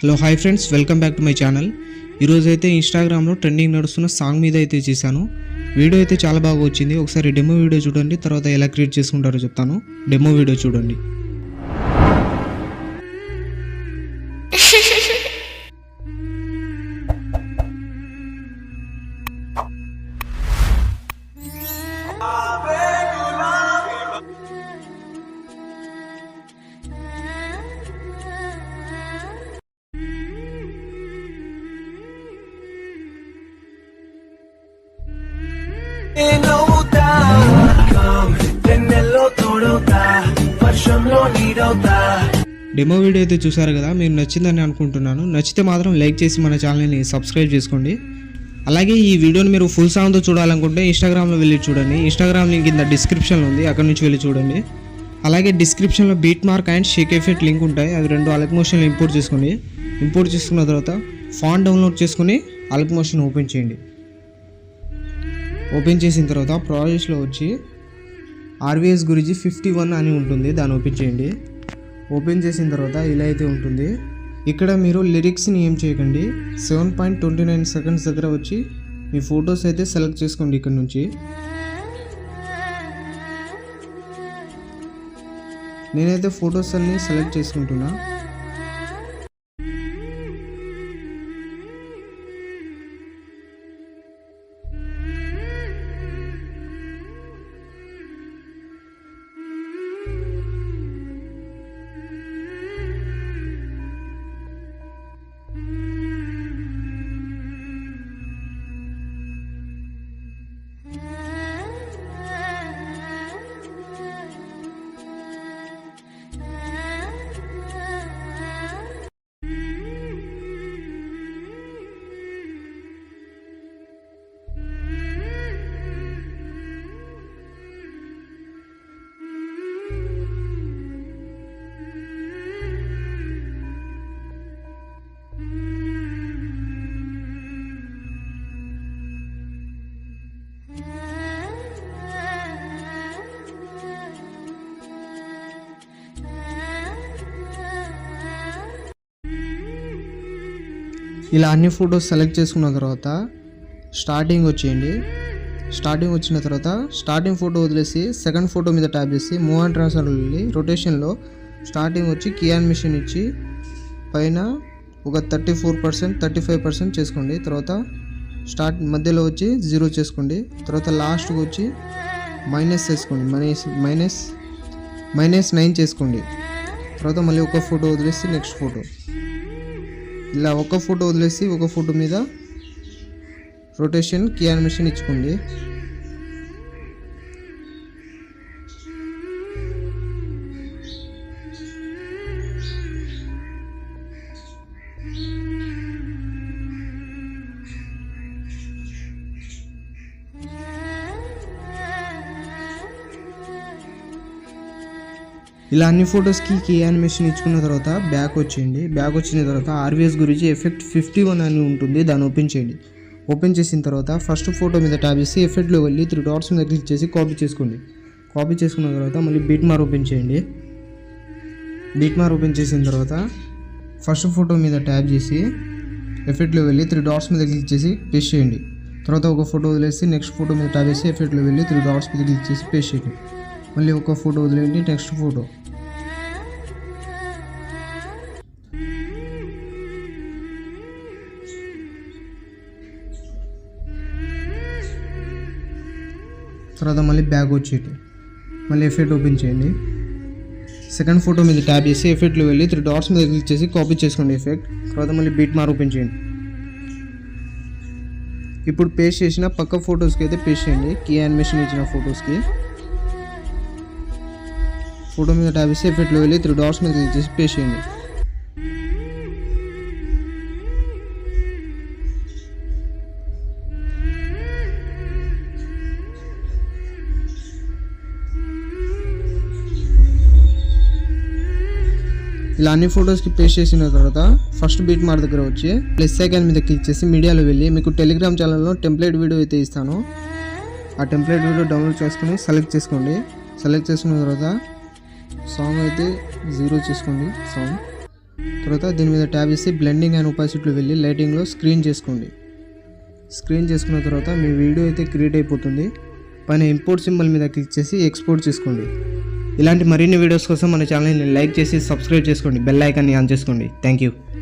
Hello hi friends, welcome back to my channel. ఈరోజు అయితే ఇన్స్టాగ్రామ్లో ట్రెండింగ్ నడుస్తున్న సాంగ్ మీద అయితే చేశాను. వీడియో అయితే చాలా బాగా వచ్చింది. ఒకసారి డెమో వీడియో చూడండి, తర్వాత ఎలా క్రియేట్ చేసుకుంటారో చెప్తాను. డెమో వీడియో చూడండి. డెమో వీడియో అయితే చూసారు కదా, మీకు నచ్చిందని అనుకుంటున్నాను. నచ్చితే మాత్రం లైక్ చేసి మన ఛానల్ని సబ్స్క్రైబ్ చేసుకోండి. అలాగే ఈ వీడియోని మీరు ఫుల్ సాంగ్తో చూడాలనుకుంటే ఇన్స్టాగ్రామ్లో వెళ్ళి చూడండి. ఇన్స్టాగ్రామ్ లింక్ కింద డిస్క్రిప్షన్లో ఉంది, అక్కడ నుంచి వెళ్ళి చూడండి. అలాగే డిస్క్రిప్షన్లో beat mark and Sheikh effect link ఉంటాయి. అవి రెండు అలక్ మోషన్లో ఇంపోర్ట్ చేసుకోండి. ఇంపోర్ట్ చేసుకున్న తర్వాత ఫాంట్ డౌన్లోడ్ చేసుకుని అలక్ మోషన్ ఓపెన్ చేయండి. ఓపెన్ చేసిన తర్వాత ప్రాజెక్ట్స్లో వచ్చి ఆర్వీఎస్ గురించి 51 అని ఉంటుంది, దాన్ని ఓపెన్ చేయండి. ఓపెన్ చేసిన తర్వాత ఇలా అయితే ఉంటుంది. ఇక్కడ మీరు లిరిక్స్ని ఏం చేయకండి. 7.29 సెకండ్స్ దగ్గర వచ్చి మీ ఫొటోస్ అయితే సెలెక్ట్ చేసుకోండి. ఇక్కడ నుంచి నేనైతే ఫొటోస్ అన్ని సెలెక్ట్ చేసుకుంటున్నా. ఇలా అన్ని ఫొటోస్ సెలెక్ట్ చేసుకున్న తర్వాత స్టార్టింగ్ వచ్చేయండి. స్టార్టింగ్ వచ్చిన తర్వాత స్టార్టింగ్ ఫోటో వదిలేసి సెకండ్ ఫోటో మీద ట్యాప్ చేసి మూవ్ అండ్ ట్రాన్స్ఫర్ వెళ్ళి రొటేషన్లో స్టార్టింగ్ వచ్చి కీ యానిమేషన్ ఇచ్చి పైన ఒక 34% 35% చేసుకోండి. తర్వాత మధ్యలో వచ్చి 0 చేసుకోండి. తర్వాత లాస్ట్కి వచ్చి మైనస్ చేసుకోండి, -9 చేసుకోండి. తర్వాత మళ్ళీ ఒక ఫోటో వదిలేసి నెక్స్ట్ ఫోటో, ఇలా ఒక ఫోటో వదిలేసి ఒక ఫోటో మీద రొటేషన్ కీ యానిమేషన్ ఇచ్చుకోండి. ఇలా అన్ని ఫొటోస్కి కీ యానిమేషన్ ఇచ్చుకున్న తర్వాత బ్యాక్ వచ్చేయండి. బ్యాక్ వచ్చిన తర్వాత ఆర్వీఎస్ గురించి ఎఫెక్ట్ 51 అని ఉంటుంది, దాన్ని ఓపెన్ చేయండి. ఓపెన్ చేసిన తర్వాత ఫస్ట్ ఫోటో మీద ట్యాప్ చేసి ఎఫెక్ట్లో వెళ్ళి 3 డాట్స్ మీద క్లిక్ చేసి కాపీ చేసుకోండి. కాపీ చేసుకున్న తర్వాత మళ్ళీ బీట్ మార్క్ ఓపెన్ చేయండి. బీట్ మార్క్ ఓపెన్ చేసిన తర్వాత ఫస్ట్ ఫోటో మీద ట్యాప్ చేసి ఎఫెక్ట్లో వెళ్ళి 3 డాట్స్ మీద క్లిక్ చేసి పేస్ట్ చేయండి. తర్వాత ఒక ఫోటో వదిలేసి నెక్స్ట్ ఫోటో మీద ట్యాప్ చేసి ఎఫెక్ట్లో వెళ్ళి 3 డాట్స్ మీద క్లిక్ చేసి పేస్ట్ చేయండి. మళ్ళీ ఒక ఫోటో వదిలేయండి, నెక్స్ట్ ఫోటో. తర్వాత మళ్ళీ బ్యాక్ వచ్చేటి మళ్ళీ ఎఫెక్ట్ ఓపెన్ చేయండి. సెకండ్ ఫోటో మీద ట్యాప్ చేసి ఎఫెక్ట్లో వెళ్ళి 3 డాట్స్ మీద క్లిక్ చేసి కాపీ చేసుకోండి ఎఫెక్ట్. తర్వాత మళ్ళీ బీట్ మార్క్ ఓపెన్ చేయండి. ఇప్పుడు పేస్ట్ చేసిన పక్క ఫొటోస్కి అయితే పేస్ట్ చేయండి. కీ యానిమేషన్ ఇచ్చిన ఫొటోస్కి ఫోటో మీద ట్యాప్ చేసి ఎఫెక్ట్లో వెళ్ళి 3 డాట్స్ మీద క్లిక్ చేసి పేస్ట్ చేయండి. ఇలా అన్ని ఫొటోస్కి పేస్ట్ చేసిన తర్వాత ఫస్ట్ బీట్ మార్క్ దగ్గర వచ్చి ప్లస్ ఐకాన్ మీద క్లిక్ చేసి మీడియాలో వెళ్ళి మీకు టెలిగ్రామ్ ఛానల్లో టెంప్లెట్ వీడియో అయితే ఇస్తాను. ఆ టెంప్లెట్ వీడియో డౌన్లోడ్ చేసుకుని సెలెక్ట్ చేసుకోండి. సెలెక్ట్ చేసుకున్న తర్వాత సాంగ్ అయితే 0 చేసుకోండి. సాంగ్ తర్వాత దీని మీద ట్యాబ్ చేసి బ్లెండింగ్ అండ్ ఒపాసిటీలో వెళ్ళి లైటింగ్లో స్క్రీన్ చేసుకోండి. స్క్రీన్ చేసుకున్న తర్వాత మీ వీడియో అయితే క్రియేట్ అయిపోతుంది. పైన ఇంపోర్ట్ సింబల్ మీద క్లిక్ చేసి ఎక్స్పోర్ట్ చేసుకోండి. ఇలాంటి మరిన్ని వీడియోస్ కోసం మన ఛానల్ని లైక్ చేసి సబ్స్క్రైబ్ చేసుకోండి. బెల్ ఐకాన్ని ఆన్ చేసుకోండి. Thank you.